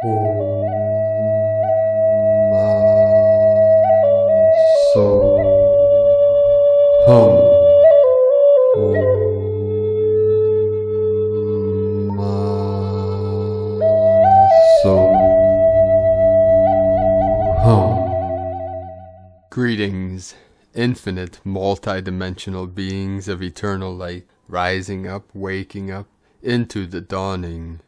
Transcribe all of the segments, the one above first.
So hum. So hum. Greetings, infinite, multi-dimensional beings of eternal light, rising up, waking up, into the dawning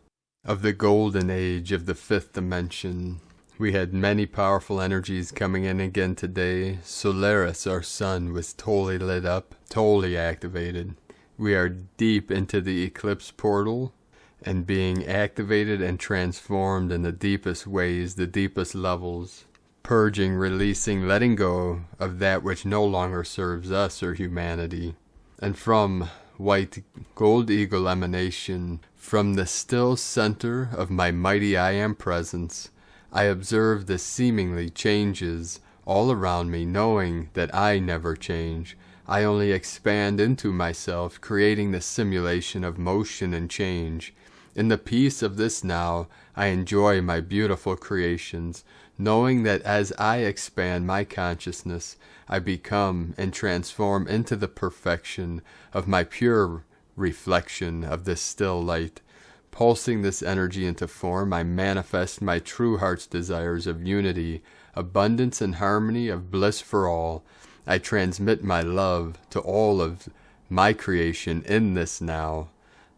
of the golden age of the fifth dimension. We had many powerful energies coming in again today. Solaris, our sun, was totally lit up, totally activated. We are deep into the eclipse portal and being activated and transformed in the deepest ways, the deepest levels. Purging, releasing, letting go of that which no longer serves us or humanity. And from white gold eagle emanation, from the still center of my mighty I Am presence, I observe the seemingly changes all around me, knowing that I never change. I only expand into myself, creating the simulation of motion and change. In the peace of this now, I enjoy my beautiful creations, knowing that as I expand my consciousness, I become and transform into the perfection of my pure reflection of this still light. Pulsing this energy into form, I manifest my true heart's desires of unity, abundance and harmony, of bliss for all. I transmit my love to all of my creation in this now.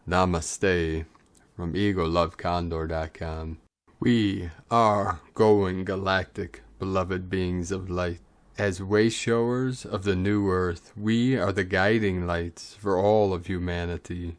Namaste. From EgoLoveCondor.com. We are going galactic, beloved beings of light. As wayshowers of the new earth, we are the guiding lights for all of humanity,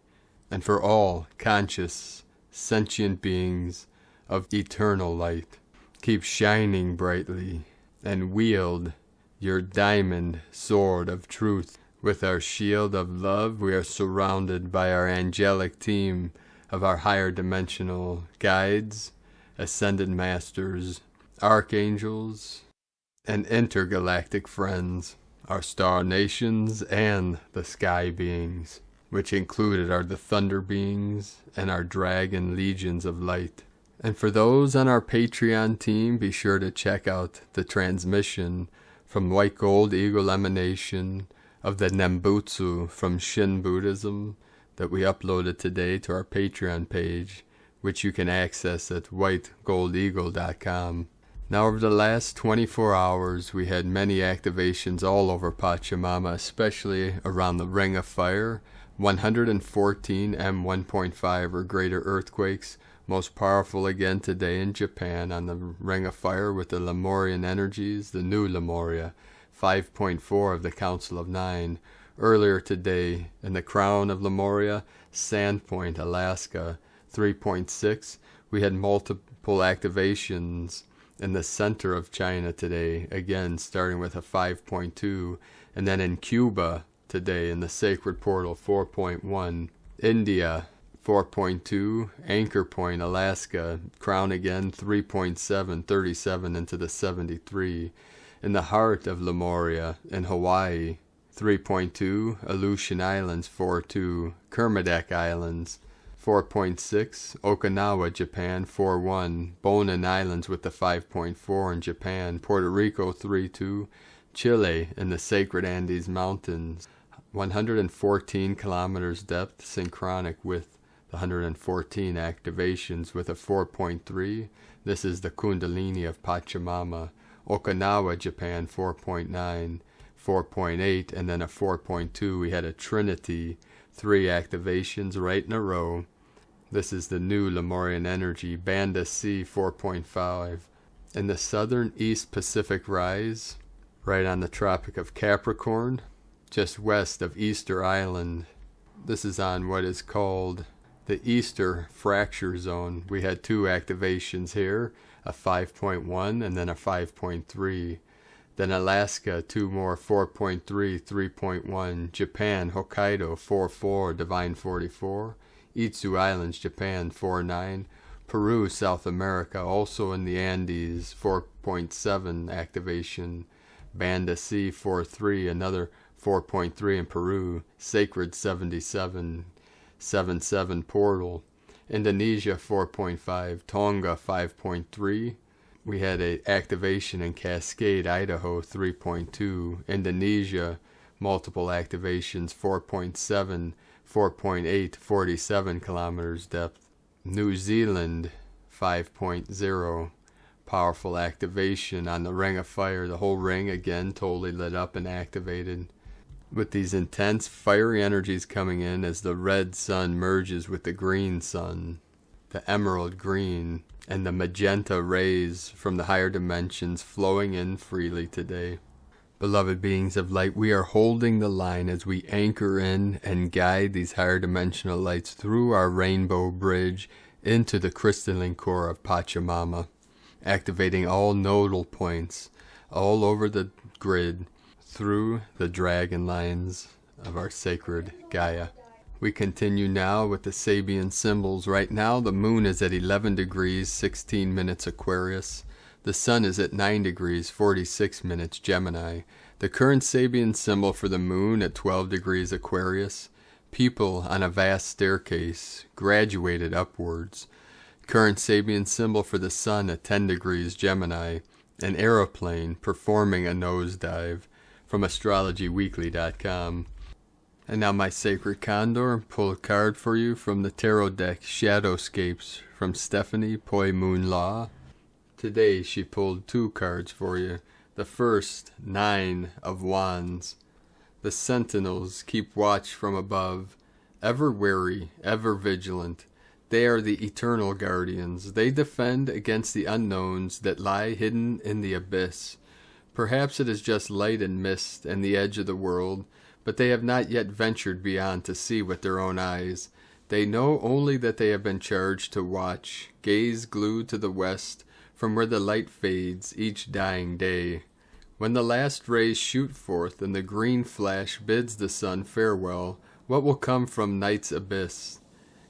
and for all conscious, sentient beings of eternal light. Keep shining brightly, and wield your diamond sword of truth. With our shield of love, we are surrounded by our angelic team of our higher dimensional guides, ascended masters, archangels, and intergalactic friends, our star nations, and the sky beings, which included are the thunder beings and our dragon legions of light. And for those on our Patreon team, be sure to check out the transmission from White Gold Eagle Emanation of the Nembutsu from Shin Buddhism that we uploaded today to our Patreon page, which you can access at whitegoldeagle.com. Now, over the last 24 hours, we had many activations all over Pachamama, especially around the Ring of Fire. 114 M1.5 or greater earthquakes, most powerful again today in Japan on the Ring of Fire with the Lemurian energies, the new Lemuria. 5.4 of the Council of Nine. Earlier today, in the crown of Lemuria, Sandpoint, Alaska. 3.6. We had multiple activations in the center of China today, again starting with a 5.2, and then in Cuba today in the Sacred Portal 4.1, India 4.2, Anchor Point, Alaska, Crown again 3.7, 37 into the 73, in the heart of Lemuria in Hawaii 3.2, Aleutian Islands 4.2, Kermadec Islands 4.6, Okinawa, Japan 4.1, Bonin Islands with the 5.4 in Japan, Puerto Rico 3.2, Chile in the Sacred Andes Mountains 114 kilometers depth, synchronic with the 114 activations with a 4.3. This is the Kundalini of Pachamama. Okinawa, Japan 4.9, 4.8, and then a 4.2. We had a Trinity, 3 activations right in a row. This is the new Lemurian energy. Banda C 4.5. In the southern East Pacific Rise, right on the Tropic of Capricorn, just west of Easter Island. This is on what is called the Easter Fracture Zone. We had 2 activations here, a 5.1 and then a 5.3. Then Alaska, 2 more, 4.3, 3.1. Japan, Hokkaido, 4.4, Divine 44. Itzu Islands, Japan, 4.9. Peru, South America, also in the Andes, 4.7 activation. Banda C, 4.3, another 4.3 in Peru. Sacred 77, 7.7 portal. Indonesia 4.5, Tonga 5.3. We had an activation in Cascade, Idaho 3.2, Indonesia, multiple activations 4.7, 4.8, 47 kilometers depth. New Zealand 5.0, powerful activation on the Ring of Fire. The whole ring again totally lit up and activated. With these intense fiery energies coming in as the red sun merges with the green sun, the emerald green, and the magenta rays from the higher dimensions flowing in freely today. Beloved beings of light, we are holding the line as we anchor in and guide these higher dimensional lights through our rainbow bridge into the crystalline core of Pachamama, activating all nodal points all over the grid through the dragon lines of our sacred Gaia. We continue now with the Sabian symbols. Right now the moon is at 11 degrees 16 minutes Aquarius. The sun is at 9 degrees 46 minutes Gemini. The current Sabian symbol for the moon at 12 degrees Aquarius. People on a vast staircase, graduated upwards. Current Sabian symbol for the sun at 10 degrees Gemini. An aeroplane performing a nosedive, from astrologyweekly.com. And now my sacred Condor, pull a card for you from the tarot deck, Shadowscapes, from Stephanie Poi Moon Law. Today she pulled 2 cards for you. The first, 9 of Wands. The sentinels keep watch from above, ever wary, ever vigilant. They are the eternal guardians. They defend against the unknowns that lie hidden in the abyss. Perhaps it is just light and mist and the edge of the world, but they have not yet ventured beyond to see with their own eyes. They know only that they have been charged to watch, gaze glued to the west, from where the light fades each dying day. When the last rays shoot forth and the green flash bids the sun farewell, what will come from night's abyss?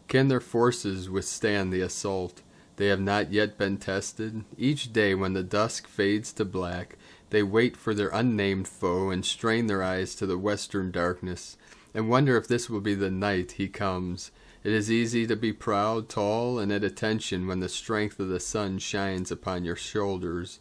Can their forces withstand the assault? They have not yet been tested. Each day when the dusk fades to black, they wait for their unnamed foe and strain their eyes to the western darkness, and wonder if this will be the night he comes. It is easy to be proud, tall, and at attention when the strength of the sun shines upon your shoulders.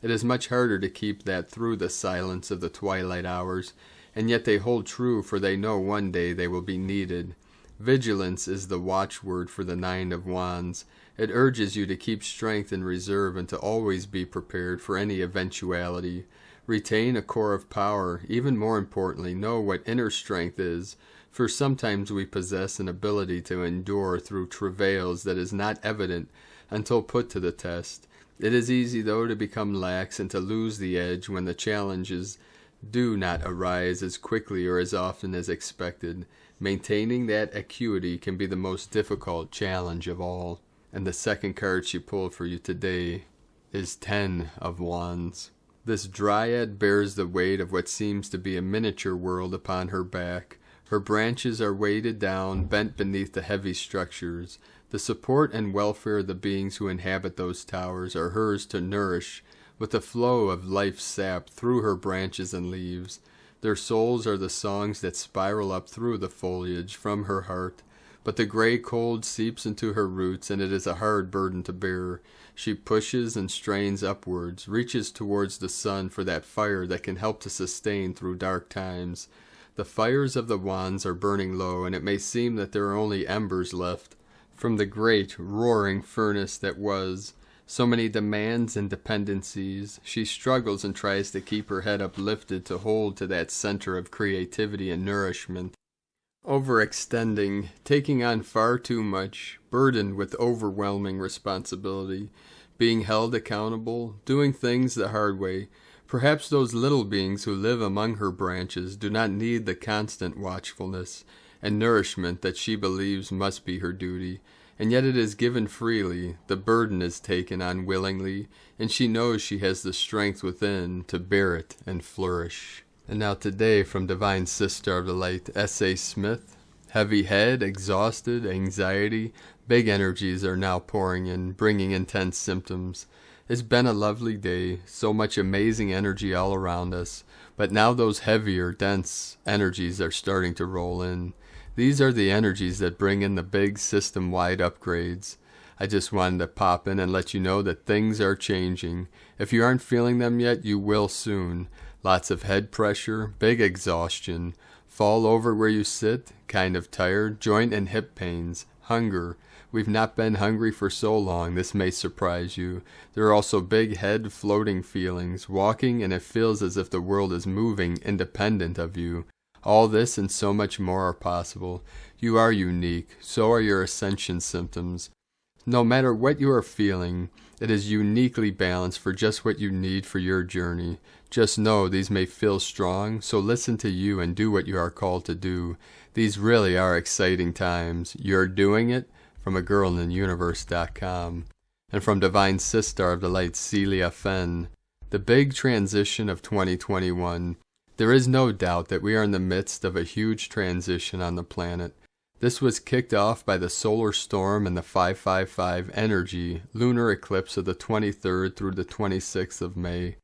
It is much harder to keep that through the silence of the twilight hours, and yet they hold true, for they know one day they will be needed. Vigilance is the watchword for the 9 of Wands. It urges you to keep strength in reserve and to always be prepared for any eventuality. Retain a core of power. Even more importantly, know what inner strength is, for sometimes we possess an ability to endure through travails that is not evident until put to the test. It is easy, though, to become lax and to lose the edge when the challenges do not arise as quickly or as often as expected. Maintaining that acuity can be the most difficult challenge of all. And the second card she pulled for you today is 10 of Wands. This dryad bears the weight of what seems to be a miniature world upon her back. Her branches are weighted down, bent beneath the heavy structures. The support and welfare of the beings who inhabit those towers are hers to nourish with the flow of life's sap through her branches and leaves. Their souls are the songs that spiral up through the foliage from her heart. But the gray cold seeps into her roots, and it is a hard burden to bear. She pushes and strains upwards, reaches towards the sun for that fire that can help to sustain through dark times. The fires of the Wands are burning low, and it may seem that there are only embers left from the great, roaring furnace that was. So many demands and dependencies. She struggles and tries to keep her head uplifted to hold to that center of creativity and nourishment. Overextending, taking on far too much, burdened with overwhelming responsibility, being held accountable, doing things the hard way. Perhaps those little beings who live among her branches do not need the constant watchfulness and nourishment that she believes must be her duty, and yet it is given freely, the burden is taken on willingly, and she knows she has the strength within to bear it and flourish. And now today from Divine Sister of the Light, S.A. Smith. Heavy head, exhausted, anxiety, big energies are now pouring in, bringing intense symptoms. It's been a lovely day, so much amazing energy all around us, but now those heavier, dense energies are starting to roll in. These are the energies that bring in the big system-wide upgrades. I just wanted to pop in and let you know that things are changing. If you aren't feeling them yet, you will soon. Lots of head pressure, big exhaustion, fall over where you sit, kind of tired, joint and hip pains, hunger. We've not been hungry for so long, this may surprise you. There are also big head floating feelings, walking, and it feels as if the world is moving independent of you. All this and so much more are possible. You are unique, so are your ascension symptoms. No matter what you are feeling, it is uniquely balanced for just what you need for your journey. Just know these may feel strong, so listen to you and do what you are called to do. These really are exciting times. You're doing it. From agirlintheuniverse.com. And from Divine Sister of the Light, Celia Fenn. The big transition of 2021. There is no doubt that we are in the midst of a huge transition on the planet. This was kicked off by the solar storm and the 555 energy lunar eclipse of the 23rd through the 26th of May.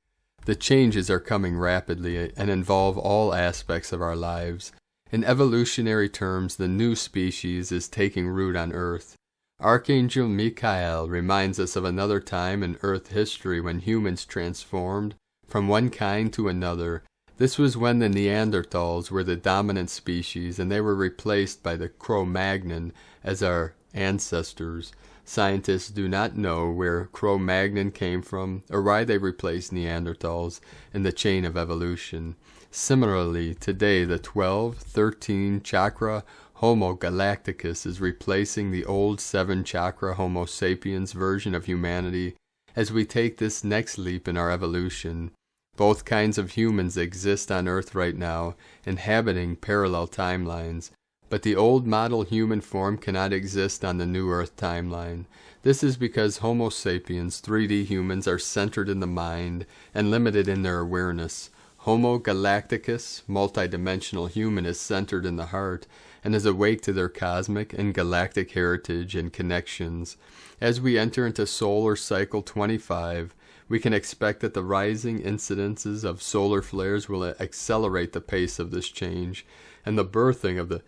The changes are coming rapidly and involve all aspects of our lives. In evolutionary terms, the new species is taking root on Earth. Archangel Michael reminds us of another time in Earth history when humans transformed from one kind to another. This was when the Neanderthals were the dominant species and they were replaced by the Cro-Magnon as our ancestors. Scientists do not know where Cro-Magnon came from or why they replaced Neanderthals in the chain of evolution. Similarly, today the 12-13 chakra Homo Galacticus is replacing the old 7-chakra Homo sapiens version of humanity as we take this next leap in our evolution. Both kinds of humans exist on Earth right now, inhabiting parallel timelines, but the old model human form cannot exist on the new Earth timeline. This is because Homo sapiens 3D humans are centered in the mind and limited in their awareness. Homo Galacticus, multidimensional human, is centered in the heart and is awake to their cosmic and galactic heritage and connections. As we enter into solar cycle 25, we can expect that the rising incidences of solar flares will accelerate the pace of this change and the birthing of the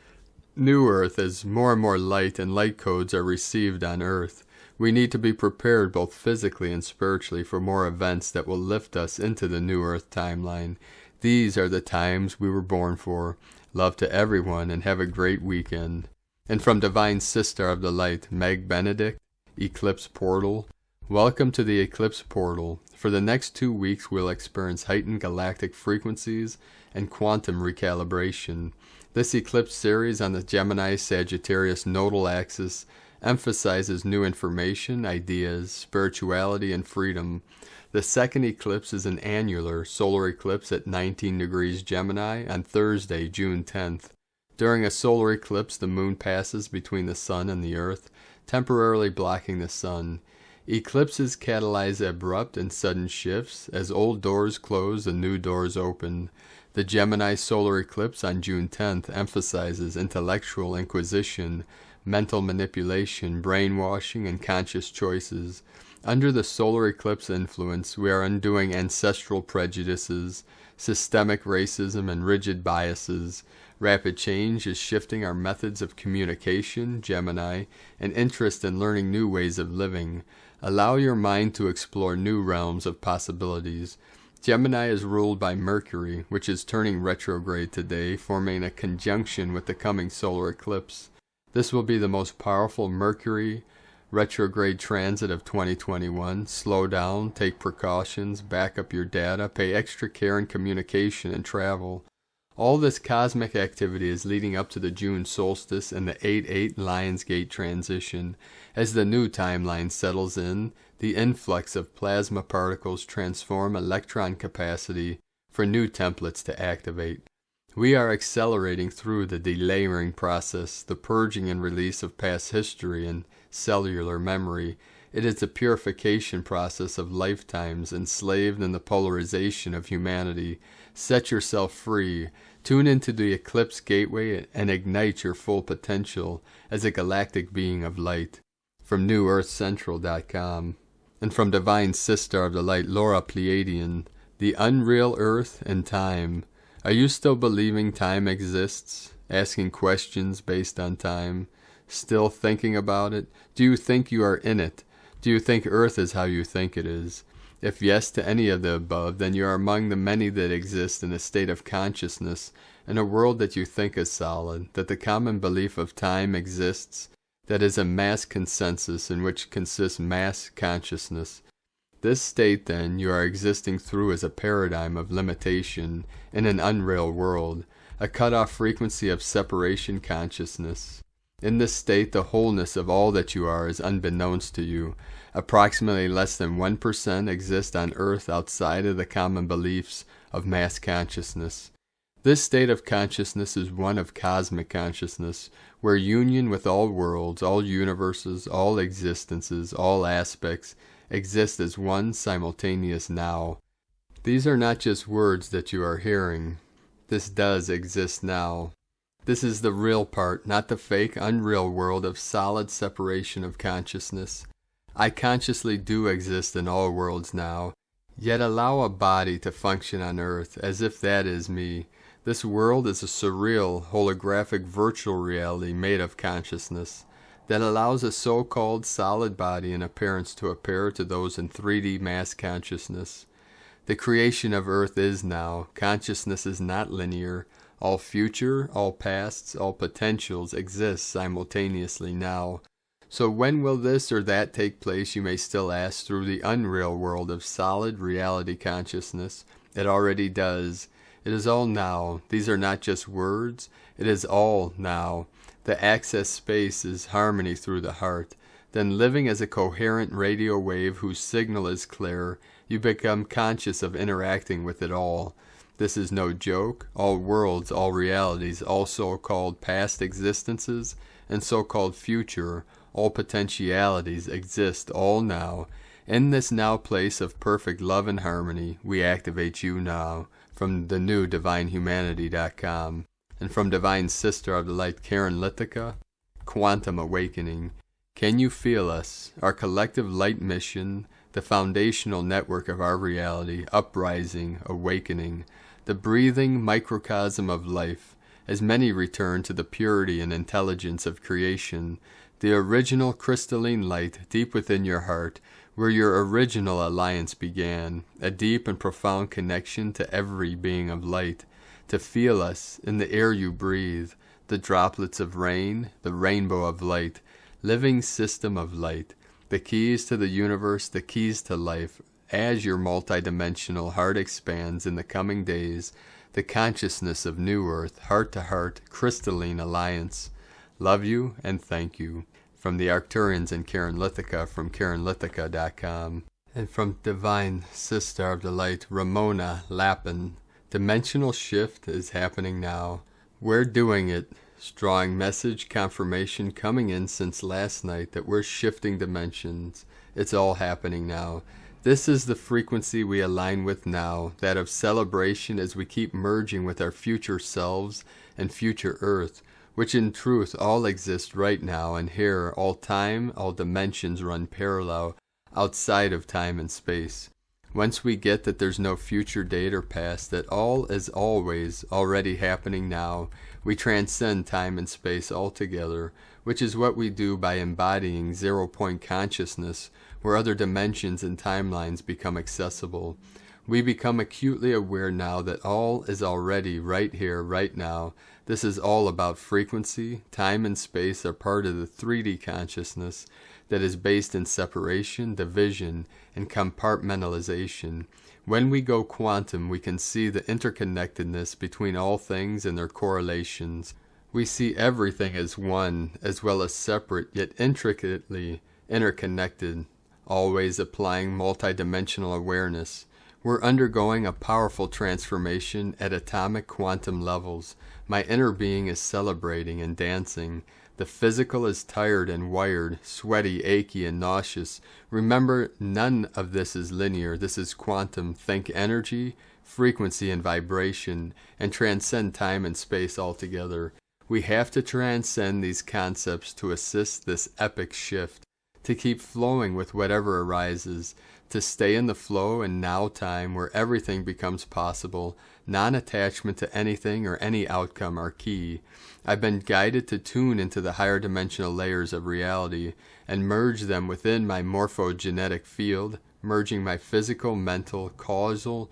new Earth as more and more light and light codes are received on Earth. We need to be prepared both physically and spiritually for more events that will lift us into the new Earth timeline. These are the times we were born for. Love to everyone and have a great weekend. And from Divine Sister of the Light, Meg Benedict, Eclipse Portal. Welcome to the Eclipse Portal. For the next 2 weeks we'll experience heightened galactic frequencies and quantum recalibration. This eclipse series on the Gemini-Sagittarius nodal axis emphasizes new information, ideas, spirituality, and freedom. The second eclipse is an annular solar eclipse at 19 degrees Gemini on Thursday, June 10th. During a solar eclipse, the moon passes between the sun and the earth, temporarily blocking the sun. Eclipses catalyze abrupt and sudden shifts. As old doors close and new doors open. The Gemini solar eclipse on June 10th emphasizes intellectual inquisition, mental manipulation, brainwashing, and conscious choices. Under the solar eclipse influence, we are undoing ancestral prejudices, systemic racism, and rigid biases. Rapid change is shifting our methods of communication, Gemini, and interest in learning new ways of living. Allow your mind to explore new realms of possibilities. Gemini is ruled by Mercury, which is turning retrograde today, forming a conjunction with the coming solar eclipse. This will be the most powerful Mercury retrograde transit of 2021. Slow down, take precautions, back up your data, pay extra care in communication and travel. All this cosmic activity is leading up to the June solstice and the 8-8 Lionsgate transition. As the new timeline settles in, the influx of plasma particles transform electron capacity for new templates to activate. We are accelerating through the delayering process, the purging and release of past history and cellular memory. It is a purification process of lifetimes enslaved in the polarization of humanity. Set yourself free. Tune into the Eclipse Gateway and ignite your full potential as a galactic being of light. From NewEarthCentral.com. And from Divine Sister of the Light, Laura Pleiadian, The Unreal Earth and Time. Are you still believing time exists? asking questions based on time, still thinking about it? Do you think you are in it? Do you think Earth is how you think it is? If yes to any of the above, then you are among the many that exist in a state of consciousness, in a world that you think is solid, that the common belief of time exists, that is a mass consensus in which consists mass consciousness. This state, then, you are existing through as a paradigm of limitation in an unreal world, a cut-off frequency of separation consciousness. In this state, the wholeness of all that you are is unbeknownst to you. Approximately less than 1% exist on Earth outside of the common beliefs of mass consciousness. This state of consciousness is one of cosmic consciousness, where union with all worlds, all universes, all existences, all aspects, exist as one simultaneous now. These are not just words that you are hearing. This does exist now. This is the real part, not the fake, unreal world of solid separation of consciousness. I consciously do exist in all worlds now, yet allow a body to function on Earth as if that is me. This world is a surreal, holographic virtual reality made of consciousness that allows a so-called solid body in appearance to appear to those in 3D mass consciousness. The creation of Earth is now. Consciousness is not linear. All future, all pasts, all potentials exist simultaneously now. So when will this or that take place, you may still ask, through the unreal world of solid reality consciousness? It already does. It is all now. These are not just words. It is all now. The access space is harmony through the heart. Then living as a coherent radio wave whose signal is clear, you become conscious of interacting with it all. This is no joke. All worlds, all realities, all so-called past existences, and so-called future, all potentialities exist all now. In this now place of perfect love and harmony, we activate you now, from the new DivineHumanity.com, and from Divine Sister of the Light Karen Lithica, Quantum Awakening. Can you feel us, our collective light mission, the foundational network of our reality, uprising, awakening, the breathing microcosm of life, as many return to the purity and intelligence of creation, the original crystalline light deep within your heart, where your original alliance began, a deep and profound connection to every being of light, to feel us in the air you breathe, the droplets of rain, the rainbow of light, living system of light, the keys to the universe, the keys to life. As your multidimensional heart expands in the coming days, the consciousness of New Earth, heart-to-heart, crystalline alliance. Love you and thank you. From the Arcturians and Karen Lithica from KarenLithica.com. And from Divine Sister of the Light, Ramona Lappin. Dimensional shift is happening now. We're doing it. Drawing message confirmation coming in since last night that we're shifting dimensions. It's all happening now. This is the frequency we align with now, that of celebration as we keep merging with our future selves and future Earth, which in truth all exist right now and here. All time, all dimensions run parallel, outside of time and space. Once we get that there's no future date or past, that all is always already happening now, we transcend time and space altogether, which is what we do by embodying zero-point consciousness, where other dimensions and timelines become accessible. We become acutely aware now that all is already right here, right now. This is all about frequency. Time and space are part of the 3D consciousness that is based in separation, division, and compartmentalization. When we go quantum, we can see the interconnectedness between all things and their correlations. We see everything as one, as well as separate, yet intricately interconnected, always applying multidimensional awareness. We're undergoing a powerful transformation at atomic quantum levels. My inner being is celebrating and dancing. The physical is tired and wired, sweaty, achy, and nauseous. Remember, none of this is linear. This is quantum. Think energy, frequency, and vibration, and transcend time and space altogether. We have to transcend these concepts to assist this epic shift. to keep flowing with whatever arises, to stay in the flow and now time where everything becomes possible. Non-attachment to anything or any outcome are key. I've been guided to tune into the higher dimensional layers of reality and merge them within my morphogenetic field, merging my physical, mental, causal,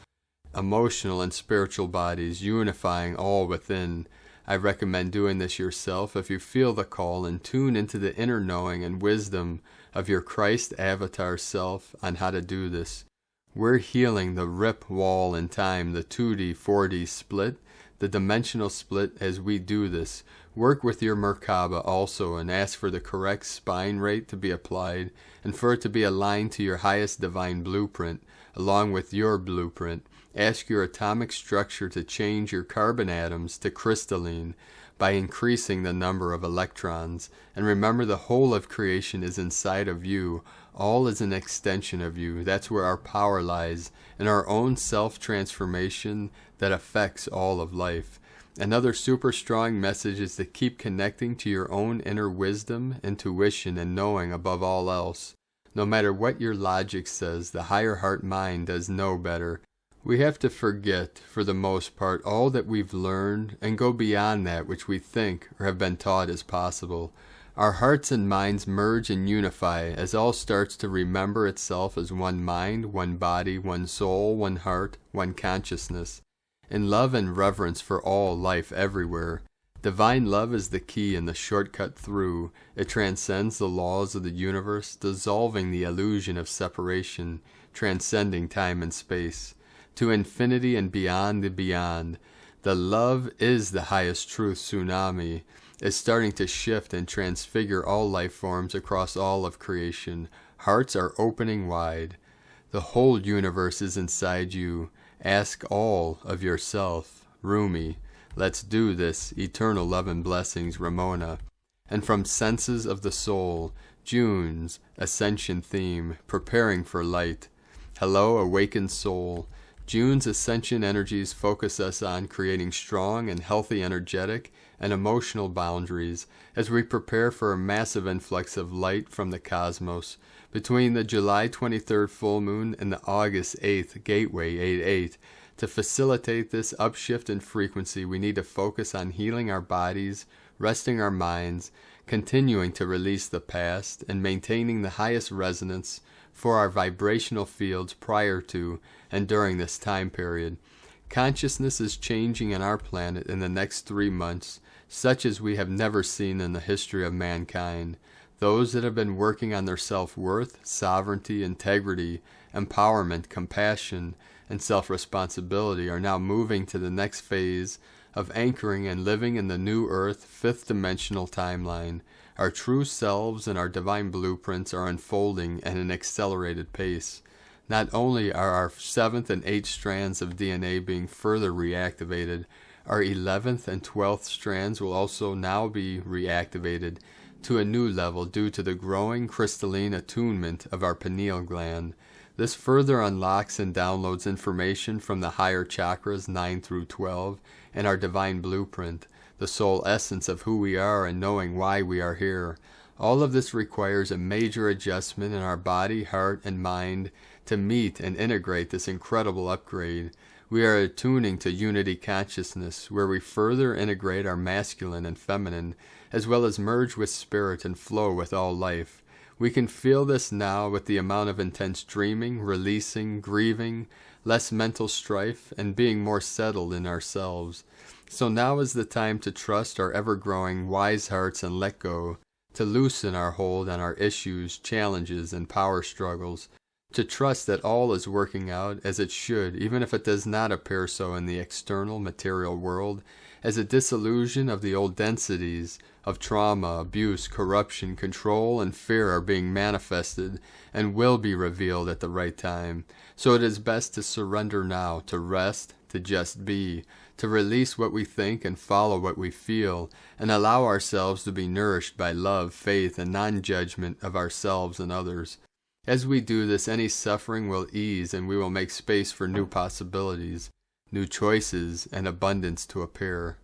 emotional, and spiritual bodies, unifying all within. I recommend doing this yourself if you feel the call, and tune into the inner knowing and wisdom of your Christ avatar self on how to do this. We're healing the rip wall in time, the 2D, 4D split, the dimensional split as we do this. Work with your Merkaba also and ask for the correct spine rate to be applied and for it to be aligned to your highest divine blueprint, along with your blueprint. Ask your atomic structure to change your carbon atoms to crystalline by increasing the number of electrons. And remember, the whole of creation is inside of you. All is an extension of you. That's where our power lies, in our own self-transformation that affects all of life. Another super strong message is to keep connecting to your own inner wisdom, intuition, and knowing above all else. No matter what your logic says, the higher heart mind does know better. We have to forget, for the most part, all that we've learned and go beyond that which we think or have been taught is possible. Our hearts and minds merge and unify as all starts to remember itself as one mind, one body, one soul, one heart, one consciousness, in love and reverence for all life everywhere. Divine love is the key and the shortcut through. It transcends the laws of the universe, dissolving the illusion of separation, transcending time and space, to infinity and beyond the beyond. The love is the highest truth tsunami, is starting to shift and transfigure all life forms across all of creation. Hearts are opening wide. The whole universe is inside you. Ask all of yourself. Rumi. Let's do this. Eternal love and blessings, Ramona. And from Senses of the Soul, June's Ascension theme, preparing for light. Hello, awakened soul. June's Ascension energies focus us on creating strong and healthy energetic and emotional boundaries as we prepare for a massive influx of light from the cosmos. Between the July 23rd full moon and the August 8th gateway 8-8, to facilitate this upshift in frequency, we need to focus on healing our bodies, resting our minds, continuing to release the past, and maintaining the highest resonance for our vibrational fields prior to and during this time period. Consciousness is changing on our planet in the next 3 months, such as we have never seen in the history of mankind. Those that have been working on their self-worth, sovereignty, integrity, empowerment, compassion, and self-responsibility are now moving to the next phase of anchoring and living in the new Earth fifth-dimensional timeline. Our true selves and our divine blueprints are unfolding at an accelerated pace. Not only are our 7th and 8th strands of DNA being further reactivated, our 11th and 12th strands will also now be reactivated to a new level due to the growing crystalline attunement of our pineal gland. This further unlocks and downloads information from the higher chakras 9 through 12 and our divine blueprint, the soul essence of who we are and knowing why we are here. All of this requires a major adjustment in our body, heart, and mind to meet and integrate this incredible upgrade. We are attuning to unity consciousness, where we further integrate our masculine and feminine, as well as merge with spirit and flow with all life. We can feel this now with the amount of intense dreaming, releasing, grieving, less mental strife, and being more settled in ourselves. So now is the time to trust our ever-growing wise hearts and let go, to loosen our hold on our issues, challenges, and power struggles, to trust that all is working out as it should, even if it does not appear so in the external material world, as a disillusion of the old densities of trauma, abuse, corruption, control, and fear are being manifested and will be revealed at the right time. So it is best to surrender now, to rest, to just be, to release what we think and follow what we feel, and allow ourselves to be nourished by love, faith, and non-judgment of ourselves and others. As we do this, any suffering will ease and we will make space for new possibilities, new choices, and abundance to appear.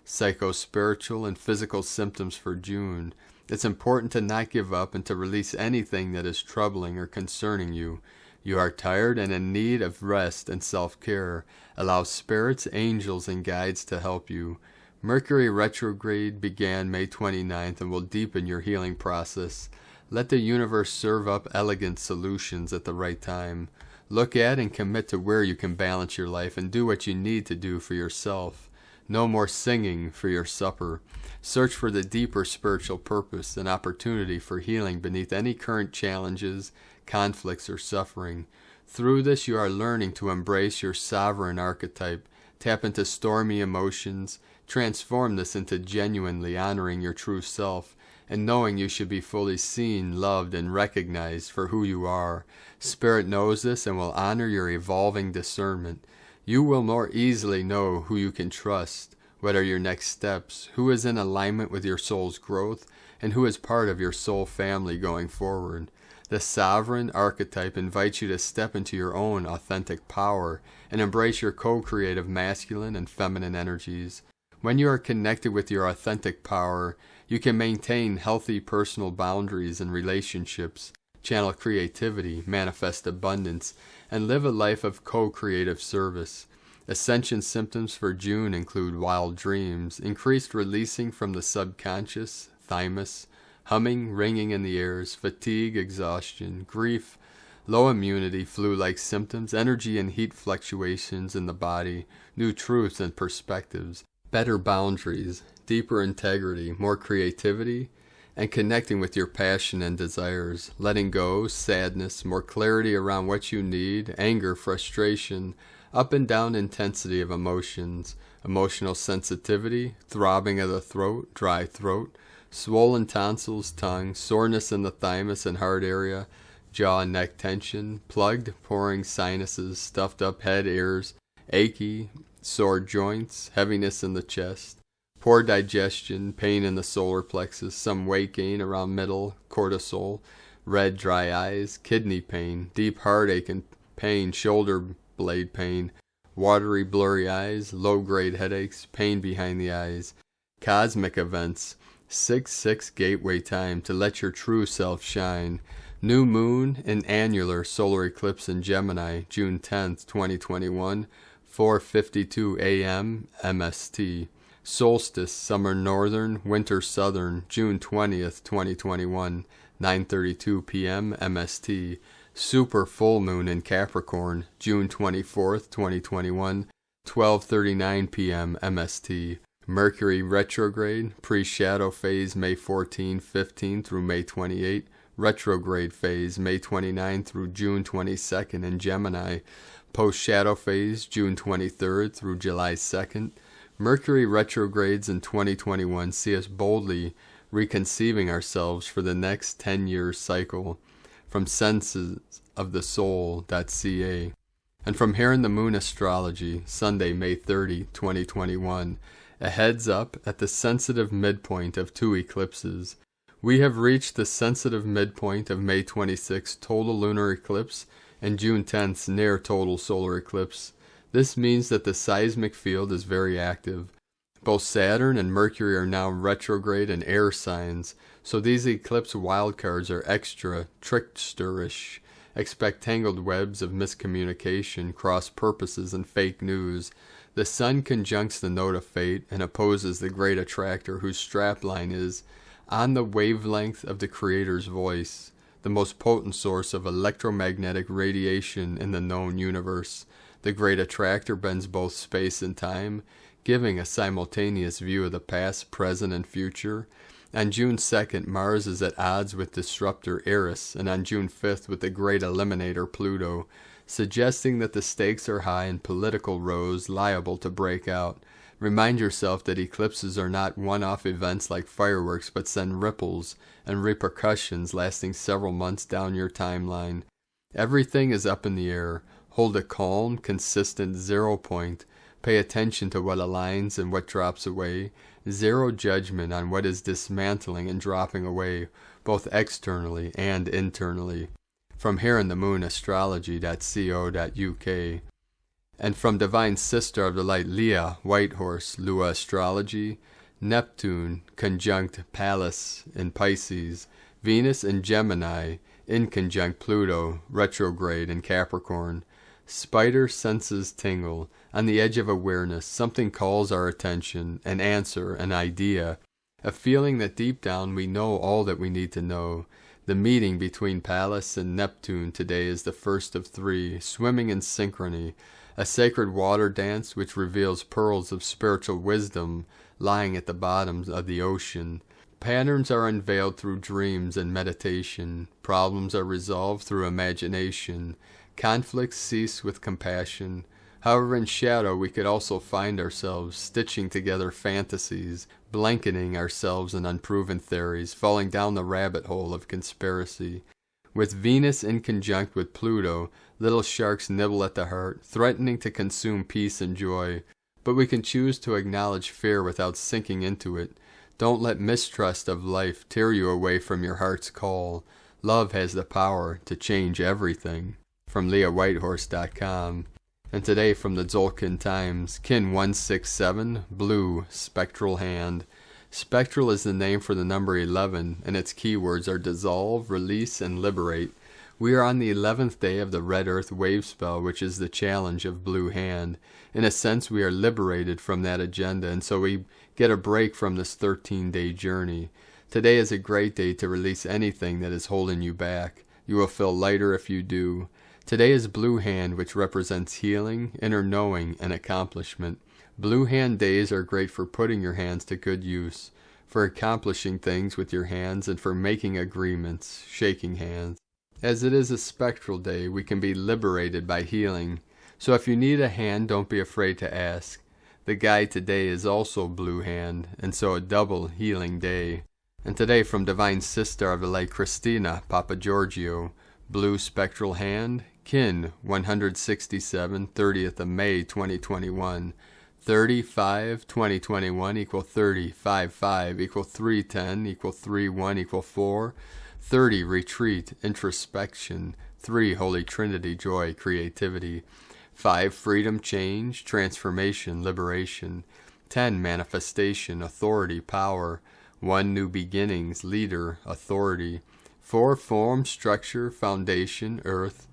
Psycho-spiritual and physical symptoms for June. It's important to not give up and to release anything that is troubling or concerning you. You are tired and in need of rest and self-care. Allow spirits, angels, and guides to help you. Mercury retrograde began May 29th and will deepen your healing process. Let the universe serve up elegant solutions at the right time. Look at and commit to where you can balance your life and do what you need to do for yourself. No more singing for your supper. Search for the deeper spiritual purpose and opportunity for healing beneath any current challenges, conflicts, or suffering. Through this, you are learning to embrace your sovereign archetype, tap into stormy emotions, transform this into genuinely honoring your true self, and knowing you should be fully seen, loved, and recognized for who you are. Spirit knows this and will honor your evolving discernment. You will more easily know who you can trust, what are your next steps, who is in alignment with your soul's growth, and who is part of your soul family going forward. The sovereign archetype invites you to step into your own authentic power and embrace your co-creative masculine and feminine energies. When you are connected with your authentic power, you can maintain healthy personal boundaries and relationships, channel creativity, manifest abundance, and live a life of co-creative service. Ascension symptoms for June include wild dreams, increased releasing from the subconscious, thymus, humming, ringing in the ears, fatigue, exhaustion, grief, low immunity, flu-like symptoms, energy and heat fluctuations in the body, new truths and perspectives, better boundaries, deeper integrity, more creativity, and connecting with your passion and desires, letting go, sadness, more clarity around what you need, anger, frustration, up and down intensity of emotions, emotional sensitivity, throbbing of the throat, dry throat, swollen tonsils, tongue, soreness in the thymus and heart area, jaw and neck tension, plugged, pouring sinuses, stuffed up head, ears, achy, sore joints, heaviness in the chest, poor digestion, pain in the solar plexus, some weight gain around middle, cortisol, red, dry eyes, kidney pain, deep heartache and pain, shoulder blade pain, watery, blurry eyes, low-grade headaches, pain behind the eyes, cosmic events, 6/6 gateway time to let your true self shine, new moon and annular solar eclipse in Gemini, June 10th, 2021, 4:52 a.m. MST. Solstice, summer northern, winter southern, June 20th, 2021, 9:32 p.m. MST. Super full moon in Capricorn, June 24th, 2021, 12:39 p.m. MST. Mercury retrograde, pre-shadow phase May 14, 15 through May 28, retrograde phase May 29 through June 22nd in Gemini, post-shadow phase June 23rd through July 2nd. Mercury retrogrades in 2021 see us boldly reconceiving ourselves for the next 10-year cycle. From sensesofthesoul.ca. And from Here in the Moon Astrology, Sunday, May 30, 2021, a heads up at the sensitive midpoint of two eclipses. We have reached the sensitive midpoint of May 26 total lunar eclipse and June 10th near total solar eclipse. This means that the seismic field is very active. Both Saturn and Mercury are now retrograde in air signs, so these eclipse wildcards are extra tricksterish. Expect tangled webs of miscommunication, cross purposes, and fake news. The sun conjuncts the node of fate and opposes the great attractor whose strapline is on the wavelength of the Creator's voice, the most potent source of electromagnetic radiation in the known universe. The great attractor bends both space and time, giving a simultaneous view of the past, present, and future. On June 2nd, Mars is at odds with disruptor Eris, and on June 5th with the great eliminator Pluto, suggesting that the stakes are high and political rows liable to break out. Remind yourself that eclipses are not one-off events like fireworks, but send ripples and repercussions lasting several months down your timeline. Everything is up in the air. Hold a calm, consistent zero point. Pay attention to what aligns and what drops away. Zero judgment on what is dismantling and dropping away, both externally and internally. From Here in the Moon Astrology.co.uk. And from Divine Sister of the Light Leah Whitehorse, Lua Astrology, Neptune conjunct Pallas in Pisces, Venus in Gemini, in conjunct Pluto, retrograde in Capricorn. Spider senses tingle. On the edge of awareness, something calls our attention, an answer, an idea, a feeling that deep down we know all that we need to know. The meeting between Pallas and Neptune today is the first of three, swimming in synchrony, a sacred water dance which reveals pearls of spiritual wisdom lying at the bottom of the ocean. Patterns are unveiled through dreams and meditation. Problems are resolved through imagination. Conflicts cease with compassion. However, in shadow we could also find ourselves stitching together fantasies, blanketing ourselves in unproven theories, falling down the rabbit hole of conspiracy. With Venus in conjunct with Pluto, little sharks nibble at the heart, threatening to consume peace and joy. But we can choose to acknowledge fear without sinking into it. Don't let mistrust of life tear you away from your heart's call. Love has the power to change everything. From LeahWhitehorse.com. And today from the Tzolk'in Times, Kin 167, blue, spectral hand. Spectral is the name for the number 11, and its keywords are dissolve, release, and liberate. We are on the 11th day of the Red Earth wave spell, which is the challenge of Blue Hand. In a sense, we are liberated from that agenda, and so we get a break from this 13-day journey. Today is a great day to release anything that is holding you back. You will feel lighter if you do. Today is Blue Hand, which represents healing, inner knowing, and accomplishment. Blue Hand days are great for putting your hands to good use, for accomplishing things with your hands, and for making agreements, shaking hands. As it is a spectral day, we can be liberated by healing. So if you need a hand, don't be afraid to ask. The guide today is also Blue Hand, and so a double healing day. And today from Divine Sister of the Light Christina Papa Giorgio, blue spectral hand, Kin 167, 30th of May 2021. 30-5-2021 equal 30-5-5 equal 3-10 equal 3-1 equal 4. 30 retreat, introspection. 3 Holy Trinity, joy, creativity. 5 freedom, change, transformation, liberation. 10 manifestation, authority, power. 1 new beginnings, leader, authority. 4 form, structure, foundation, earth.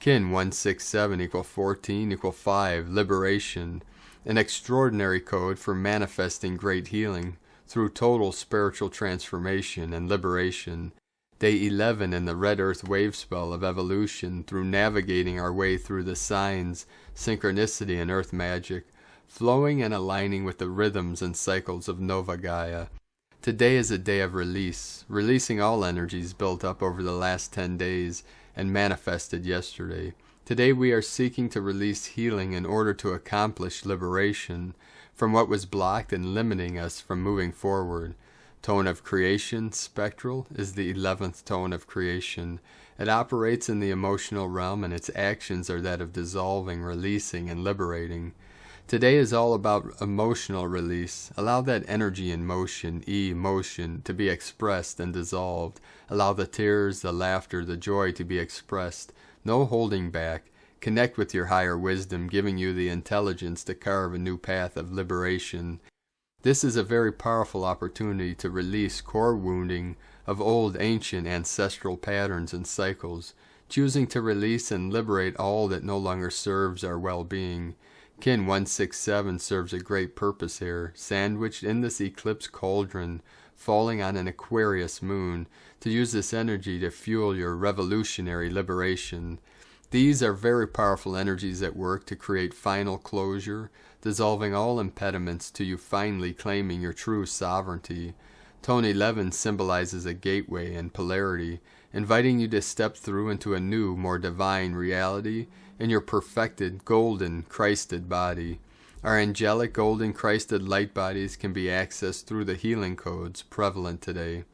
Kin 167 equal 14 equal 5 liberation. An extraordinary code for manifesting great healing through total spiritual transformation and liberation. Day 11 in the Red Earth wave spell of evolution through navigating our way through the signs, synchronicity, and earth magic, flowing and aligning with the rhythms and cycles of Nova Gaia. Today is a day of release, releasing all energies built up over the last 10 days and manifested yesterday. Today we are seeking to release healing in order to accomplish liberation from what was blocked and limiting us from moving forward. Tone of creation, spectral, is the 11th tone of creation. It operates in the emotional realm, and its actions are that of dissolving, releasing, and liberating. Today is all about emotional release. Allow that energy in motion, emotion, to be expressed and dissolved. Allow the tears, the laughter, the joy to be expressed. No holding back. Connect with your higher wisdom, giving you the intelligence to carve a new path of liberation. This is a very powerful opportunity to release core wounding of old, ancient, ancestral patterns and cycles, choosing to release and liberate all that no longer serves our well-being. Kin 167 serves a great purpose here, sandwiched in this eclipse cauldron, falling on an Aquarius moon, to use this energy to fuel your revolutionary liberation. These are very powerful energies at work to create final closure, dissolving all impediments to you finally claiming your true sovereignty. Tone 11 symbolizes a gateway and polarity, inviting you to step through into a new, more divine reality in your perfected, golden, Christed body. Our angelic, golden, Christed light bodies can be accessed through the healing codes prevalent today.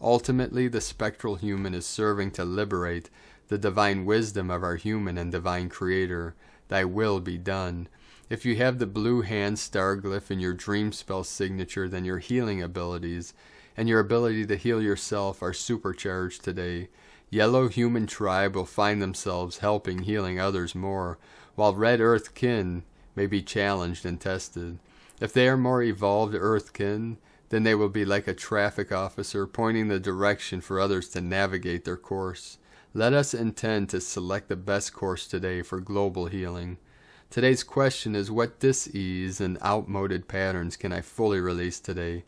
Ultimately, the spectral human is serving to liberate the divine wisdom of our human and divine creator. Thy will be done. If you have the blue hand star glyph in your dream spell signature, then your healing abilities and your ability to heal yourself are supercharged today. Yellow human tribe will find themselves helping healing others more, while red earth kin may be challenged and tested. If they are more evolved earth kin, Then they will be like a traffic officer pointing the direction for others to navigate their course. Let us intend to select the best course today for global healing. Today's question is, what dis-ease and outmoded patterns can I fully release today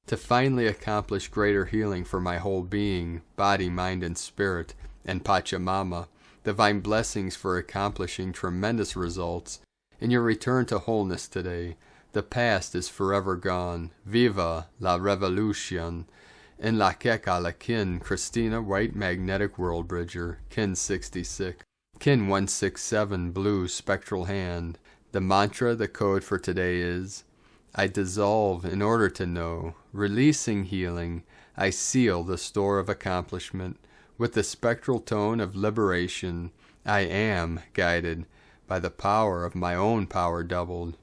to finally accomplish greater healing for my whole being, body, mind, and spirit, and Pachamama, divine blessings for accomplishing tremendous results in your return to wholeness today. The past is forever gone. Viva la revolution. In la queca la kin, Christina White Magnetic World Bridger, kin 66. Kin 167, blue spectral hand. The mantra, the code for today is, I dissolve in order to know. Releasing healing, I seal the store of accomplishment. With the spectral tone of liberation, I am guided by the power of my own power doubled.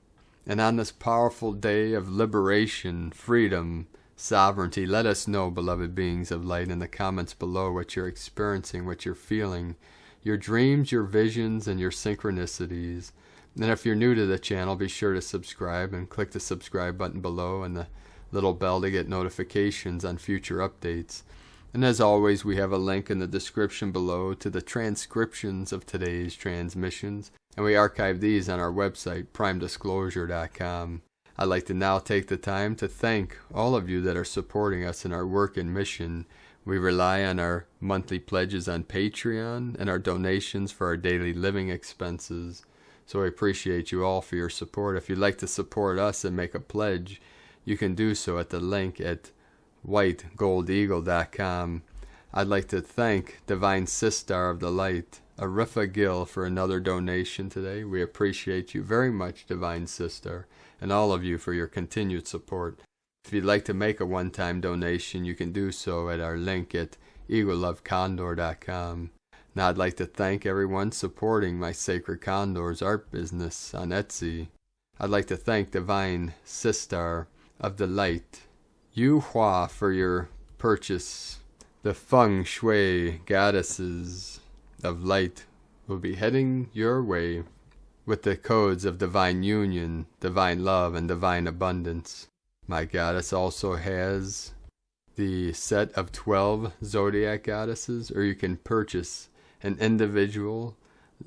And on this powerful day of liberation, freedom, sovereignty, let us know, beloved beings of light, in the comments below what you're experiencing, what you're feeling, your dreams, your visions, and your synchronicities. And if you're new to the channel, be sure to subscribe and click the subscribe button below and the little bell to get notifications on future updates. And as always, we have a link in the description below to the transcriptions of today's transmissions, and we archive these on our website, primedisclosure.com. I'd like to now take the time to thank all of you that are supporting us in our work and mission. We rely on our monthly pledges on Patreon and our donations for our daily living expenses. So I appreciate you all for your support. If you'd like to support us and make a pledge, you can do so at the link at whitegoldeagle.com. I'd like to thank Divine Sistar of the Light, Arifa Gill, for another donation today. We appreciate you very much, Divine Sister, and all of you for your continued support. If you'd like to make a one-time donation, you can do so at our link at eagleofcondor.com. Now I'd like to thank everyone supporting my Sacred Condors art business on Etsy. I'd like to thank Divine Sistar of the Light, Yu Hua, for your purchase. The Feng Shui goddesses of light will be heading your way with the codes of divine union, divine love, and divine abundance. My goddess also has the set of 12 zodiac goddesses, or you can purchase an individual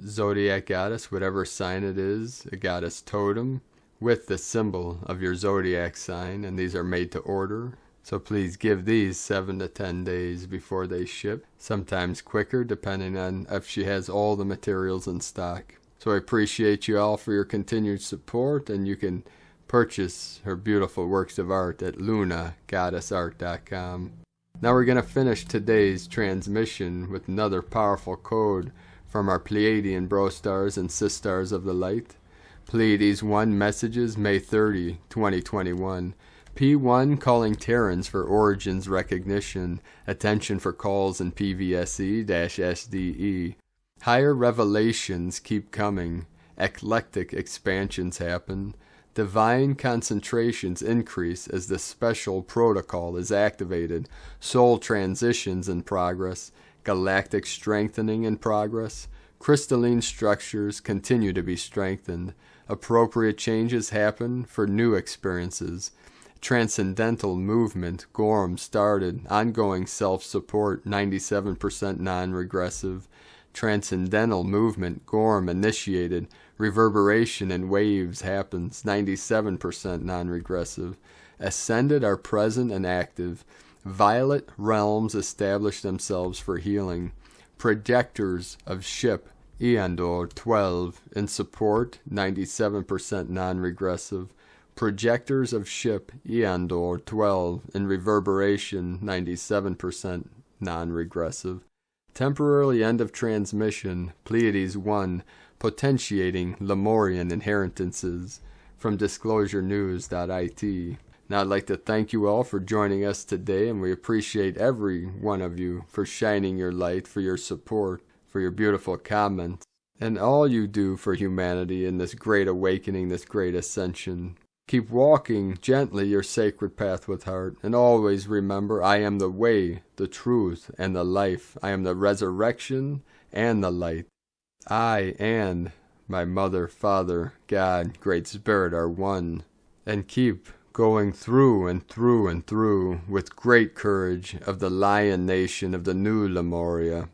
zodiac goddess, whatever sign it is, a goddess totem, with the symbol of your zodiac sign, and these are made to order. So please give these 7 to 10 days before they ship, sometimes quicker depending on if she has all the materials in stock. So I appreciate you all for your continued support, and you can purchase her beautiful works of art at lunagoddessart.com. Now we're going to finish today's transmission with another powerful code from our Pleiadian bro stars and sistars of the light. Pleiades 1 messages, May 30, 2021. P1 calling Terrans for origins recognition. Attention for calls in PVSE-SDE. Higher revelations keep coming. Eclectic expansions happen. Divine concentrations increase as the special protocol is activated. Soul transitions in progress. Galactic strengthening in progress. Crystalline structures continue to be strengthened. Appropriate changes happen for new experiences. Transcendental movement, Gorm, started. Ongoing self-support, 97% non-regressive. Transcendental movement, Gorm, initiated. Reverberation in waves happens, 97% non-regressive. Ascended are present and active. Violet realms establish themselves for healing. Projectors of ship, Eondor 12, in support, 97% non-regressive. Projectors of ship, Eondor 12, in reverberation, 97% non-regressive. Temporarily end of transmission, Pleiades 1, potentiating Lemurian inheritances, from disclosurenews.it. Now I'd like to thank you all for joining us today, and we appreciate every one of you for shining your light, for your support, for your beautiful comments, and all you do for humanity in this great awakening, this great ascension. Keep walking gently your sacred path with heart, and always remember, I am the way, the truth, and the life. I am the resurrection and the light. I and my Mother, Father, God, Great Spirit are one. And keep going through and through and through with great courage of the lion nation of the new Lemuria.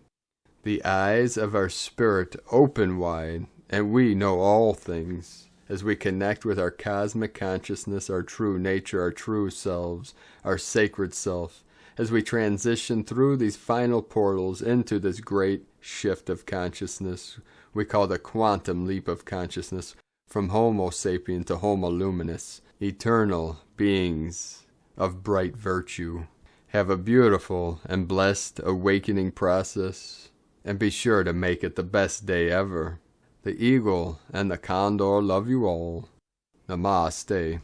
The eyes of our spirit open wide, and we know all things, as we connect with our cosmic consciousness, our true nature, our true selves, our sacred self, as we transition through these final portals into this great shift of consciousness we call the quantum leap of consciousness from Homo sapien to Homo luminous, eternal beings of bright virtue. Have a beautiful and blessed awakening process, and be sure to make it the best day ever. The eagle and the condor love you all. Namaste.